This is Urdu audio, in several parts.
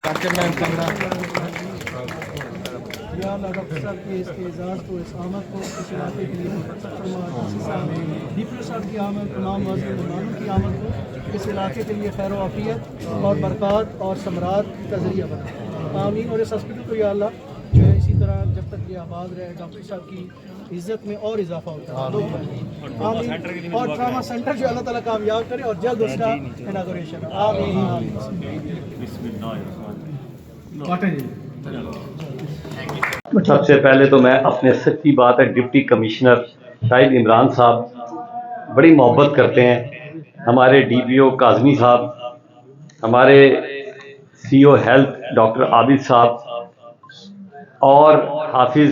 یا اللہ ڈاکٹر صاحب کے اس کے اعزاز کو اس آمد کو اس علاقے کے لیے برکت فرما، ڈی پی او صاحب کی آمد، تمام معزز مہمانوں کی آمد کو اس علاقے کے لیے خیر و عافیت اور برکات اور ثمرات کا ذریعہ بنا، آمین۔ اور اس ہاسپٹل کو یا اللہ جو ہے اسی طرح جب تک یہ آباد رہے، ڈاکٹر صاحب کی عزت میں اور اضافہ ہوتا ہے، آمین۔ اور ٹراما سینٹر جو اللہ تعالیٰ کامیاب کرے اور جلد اس کا اناگوریشن، آمین۔ سب سے پہلے تو میں اپنے سچی بات ہے ڈپٹی کمشنر شاہد عمران صاحب بڑی محبت کرتے ہیں، ہمارے ڈی پی او کاظمی صاحب، ہمارے سی او ہیلتھ ڈاکٹر عابد صاحب اور حافظ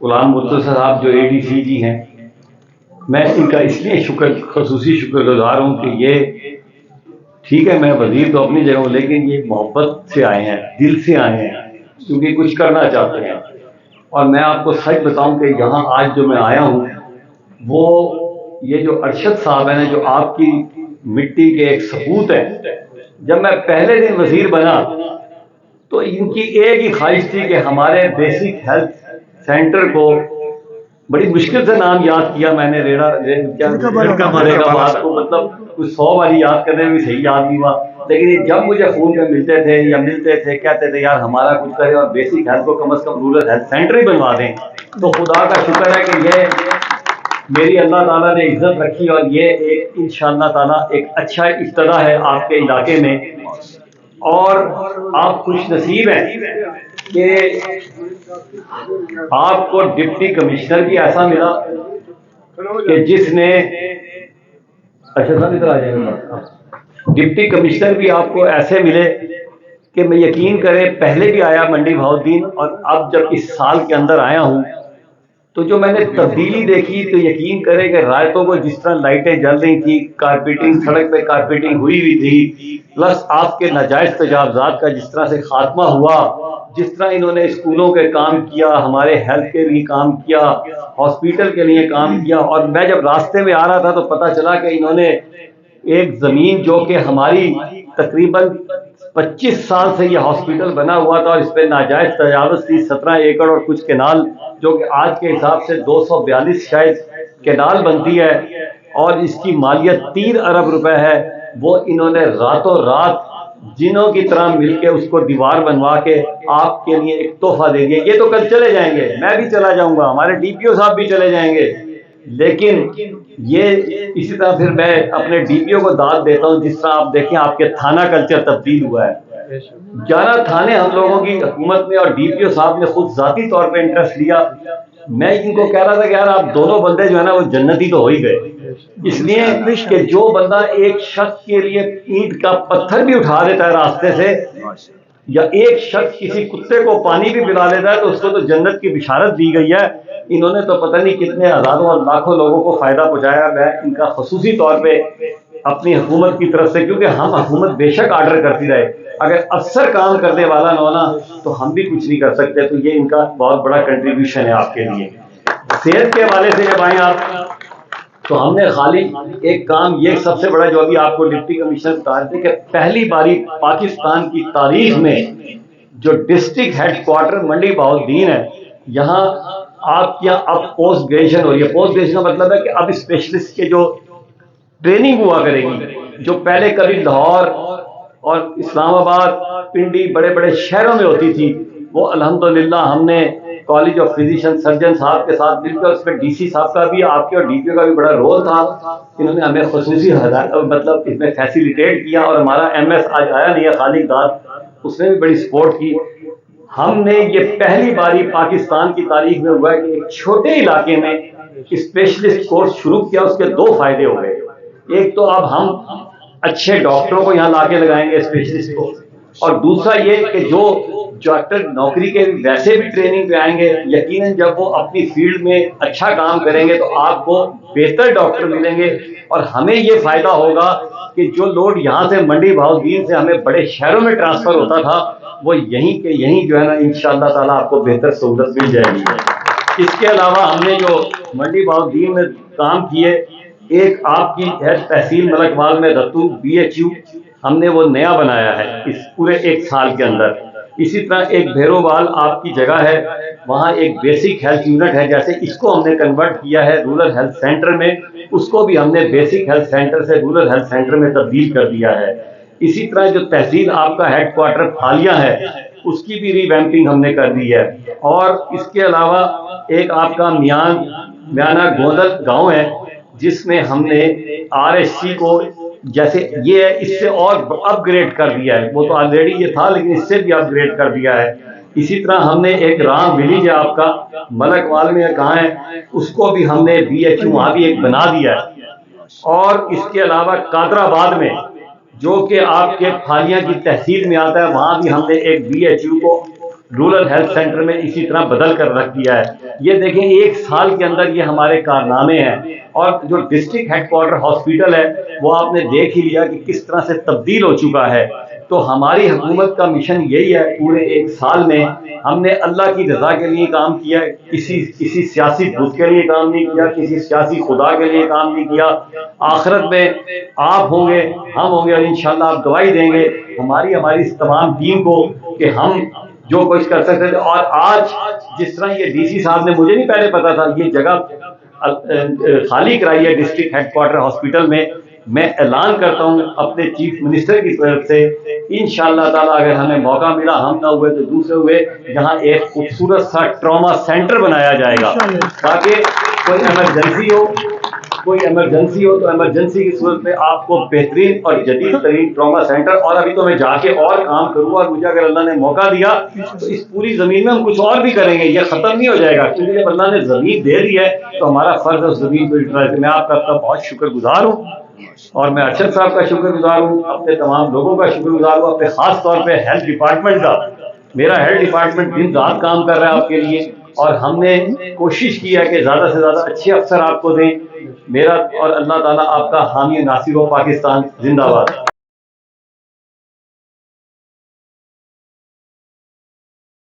غلام مرتضی صاحب جو اے ڈی سی جی ہیں، میں ان کا اس لیے خصوصی شکر گزار ہوں کہ یہ ٹھیک ہے میں وزیر تو اپنی جگہ ہوں، لیکن یہ محبت سے آئے ہیں، دل سے آئے ہیں، کیونکہ کچھ کرنا چاہتے ہیں۔ اور میں آپ کو سچ بتاؤں کہ یہاں آج جو میں آیا ہوں وہ یہ جو ارشد صاحب ہیں جو آپ کی مٹی کے ایک ثبوت ہیں، جب میں پہلے دن وزیر بنا تو ان کی ایک ہی خواہش تھی کہ ہمارے بیسک ہیلتھ سینٹر کو، بڑی مشکل سے نام یاد کیا میں نے، کو مطلب کچھ 100 والی یاد کرنے میں بھی صحیح یاد نہیں ہوا، لیکن یہ جب مجھے فون پہ ملتے تھے یا ملتے تھے کہتے تھے یار ہمارا کچھ کرے اور بیسک ہیلتھ کو کم از کم رورل ہیلتھ سینٹر ہی بنوا دیں، تو خدا کا شکر ہے کہ یہ میری اللہ تعالیٰ نے عزت رکھی اور یہ ایک انشاءاللہ تعالیٰ ایک اچھا ابتدا ہے آپ کے علاقے میں، اور آپ خوش نصیب ہیں کہ آپ کو ڈپٹی کمشنر بھی ایسا ملا کہ جس نے ڈپٹی کمشنر بھی آپ کو ایسے ملے کہ میں یقین کریں پہلے بھی آیا منڈی بہاؤالدین، اور اب جب اس سال کے اندر آیا ہوں تو جو میں نے تبدیلی دیکھی تو یقین کریں کہ راتوں کو جس طرح لائٹیں جل رہی تھی، کارپیٹنگ سڑک پہ کارپیٹنگ ہوئی تھی، پلس آپ کے ناجائز تجاوزات کا جس طرح سے خاتمہ ہوا، جس طرح انہوں نے اسکولوں کے کام کیا، ہمارے ہیلتھ کے لیے کام کیا، ہاسپیٹل کے لیے کام کیا، اور میں جب راستے میں آ رہا تھا تو پتہ چلا کہ انہوں نے ایک زمین جو کہ ہماری تقریباً 25 سال سے یہ ہاسپٹل بنا ہوا تھا اور اس پہ ناجائز تجاوز تھی، 17 ایکڑ اور کچھ کنال، جو کہ آج کے حساب سے 242 شاید کنال بنتی ہے اور اس کی مالیت 3 ارب روپے ہے، وہ انہوں نے راتوں رات جنوں کی طرح مل کے اس کو دیوار بنوا کے آپ کے لیے ایک تحفہ دے دیا۔ یہ تو کل چلے جائیں گے، میں بھی چلا جاؤں گا، ہمارے ڈی پی او صاحب بھی چلے جائیں گے، لیکن یہ اسی طرح پھر میں اپنے ڈی پی او کو داد دیتا ہوں، جس طرح آپ دیکھیں آپ کے تھانہ کلچر تبدیل ہوا ہے، 11 تھانے ہم لوگوں کی حکومت میں، اور ڈی پی او صاحب نے خود ذاتی طور پہ انٹرسٹ لیا۔ میں ان کو کہہ رہا تھا کہ یار آپ دونوں بندے جو ہے نا وہ جنتی تو ہو ہی گئے، اس لیے کہ جو بندہ ایک شخص کے لیے اینٹ کا پتھر بھی اٹھا دیتا ہے راستے سے، یا ایک شخص کسی کتے کو پانی بھی پلا لیتا ہے تو اس کو تو جنت کی بشارت دی گئی ہے۔ انہوں نے تو پتہ نہیں کتنے ہزاروں اور لاکھوں لوگوں کو فائدہ پہنچایا۔ میں ان کا خصوصی طور پہ اپنی حکومت کی طرف سے، کیونکہ ہم حکومت بے شک آرڈر کرتی رہے، اگر افسر کام کرنے والا نہ ہونا تو ہم بھی کچھ نہیں کر سکتے، تو یہ ان کا بہت بڑا کنٹریبیوشن ہے آپ کے لیے۔ صحت کے حوالے سے جب آئیں آپ تو ہم نے خالی ایک کام یہ سب سے بڑا جو ابھی آپ کو ڈپٹی کمشنر بتا رہے تھے کہ پہلی باری پاکستان کی تاریخ میں جو ڈسٹرکٹ ہیڈ کوارٹر منڈی بہاؤالدین ہے، یہاں آپ کے یہاں اب پوسٹ گریجویشن ہو رہی ہے۔ پوسٹ گریجویشن کا مطلب ہے کہ اب اسپیشلسٹ کے جو ٹریننگ ہوا کرے گی، جو پہلے کبھی لاہور اور اسلام آباد، پنڈی، بڑے بڑے شہروں میں ہوتی تھی، وہ الحمدللہ ہم نے کالج آف فزیشین سرجن صاحب کے ساتھ مل کر، اس میں ڈی سی صاحب کا بھی، آپ کے اور ڈی پی او کا بھی بڑا رول تھا، انہوں نے ہمیں خصوصی مطلب اس میں فیسیلیٹیٹ کیا، اور ہمارا ایم ایس آج آیا نہیں ہے خالد داد، اس نے بھی بڑی سپورٹ کی۔ ہم نے یہ پہلی باری پاکستان کی تاریخ میں ہوا ہے کہ ایک چھوٹے علاقے میں اسپیشلسٹ کورس شروع کیا، اس کے 2 فائدے ہو گئے۔ ایک تو اب ہم اچھے ڈاکٹروں کو یہاں لا کے لگائیں گے اسپیشلسٹ کو، اور دوسرا یہ کہ جو ڈاکٹر نوکری کے ویسے بھی ٹریننگ پہ آئیں گے، یقیناً جب وہ اپنی فیلڈ میں اچھا کام کریں گے تو آپ کو بہتر ڈاکٹر ملیں گے، اور ہمیں یہ فائدہ ہوگا کہ جو لوڈ یہاں سے منڈی بہاؤالدین سے ہمیں بڑے شہروں میں ٹرانسفر ہوتا تھا، وہ یہیں کے یہیں جو ہے نا انشاءاللہ تعالیٰ آپ کو بہتر سہولت مل جائے گی۔ اس کے علاوہ ہم نے جو منڈی بہاؤالدین میں کام کیے، ایک آپ کی ہے تحصیل ملکوال میں رتو BHU، ہم نے وہ نیا بنایا ہے اس پورے 1 سال کے اندر. اسی طرح ایک بھیرووال آپ کی جگہ ہے، وہاں ایک بیسک ہیلتھ یونٹ ہے، جیسے اس کو ہم نے کنورٹ کیا ہے رورل ہیلتھ سینٹر میں، اس کو بھی ہم نے بیسک ہیلتھ سینٹر سے رورل ہیلتھ سینٹر میں تبدیل کر دیا ہے. اسی طرح جو تحصیل آپ کا ہیڈ کوارٹر پھالیاں ہے اس کی بھی ری ویمپنگ ہم نے کر دی ہے. اور اس کے علاوہ ایک آپ کا میانہ گوندل گاؤں ہے جس میں ہم نے RSC کو جیسے یہ ہے اس سے اور اپ گریڈ کر دیا ہے، وہ تو آلریڈی یہ تھا لیکن اس سے بھی اپ گریڈ کر دیا ہے. اسی طرح ہم نے ایک رام ولیج ہے آپ کا ملکوال میں کہاں ہے، اس کو بھی ہم نے BHU وہاں بھی ایک بنا دیا ہے. اور اس کے علاوہ قادر آباد میں جو کہ آپ کے پھالیاں کی تحصیل میں آتا ہے، وہاں بھی ہم نے ایک BHU کو رورل ہیلتھ سینٹر میں اسی طرح بدل کر رکھ دیا ہے. یہ دیکھیں 1 سال کے اندر یہ ہمارے کارنامے ہیں. اور جو ڈسٹرکٹ ہیڈ کوارٹر ہاسپٹل ہے وہ آپ نے دیکھ ہی لیا کہ کس طرح سے تبدیل ہو چکا ہے. تو ہماری حکومت کا مشن یہی ہے، پورے 1 سال میں ہم نے اللہ کی رضا کے لیے کام کیا، کسی سیاسی بت کے لیے کام نہیں کیا، کسی سیاسی خدا کے لیے کام نہیں کیا. آخرت میں آپ ہوں گے، ہم ہوں گے، اور انشاءاللہ آپ گواہی دیں گے ہماری اس تمام ٹیم کو کہ ہم جو کچھ کر سکتے تھے. اور آج جس طرح یہ DC صاحب نے، مجھے نہیں پہلے پتا تھا، یہ جگہ خالی کرائی ہے ڈسٹرکٹ ہیڈ کوارٹر ہاسپٹل میں اعلان کرتا ہوں اپنے چیف منسٹر کی طرف سے، انشاءاللہ تعالیٰ اگر ہمیں موقع ملا، ہم نہ ہوئے تو دوسرے ہوئے، یہاں ایک خوبصورت سا ٹراما سینٹر بنایا جائے گا تاکہ کوئی ایمرجنسی ہو تو ایمرجنسی کی صورت میں آپ کو بہترین اور جدید ترین ٹراما سینٹر. اور ابھی تو میں جا کے اور کام کروں گا، اور مجھے اگر اللہ نے موقع دیا تو اس پوری زمین میں ہم کچھ اور بھی کریں گے. یہ ختم نہیں ہو جائے گا، کیونکہ جب اللہ نے زمین دے دی ہے تو ہمارا فرض ہے اس زمین کو یوٹیلائز کریں. میں آپ کا بہت شکر گزار ہوں، اور میں ارشد صاحب کا شکر گزار ہوں، اپنے تمام لوگوں کا شکر گزار ہوں، اپنے خاص طور پہ ہیلتھ ڈپارٹمنٹ کا. میرا ہیلتھ ڈپارٹمنٹ دن رات کام کر رہا ہے آپ کے لیے، اور ہم نے کوشش کی ہے کہ زیادہ سے زیادہ اچھے افسر آپ کو دیں. میرا اور اللہ تعالیٰ آپ کا حامی ناصر ہو. پاکستان زندہ باد.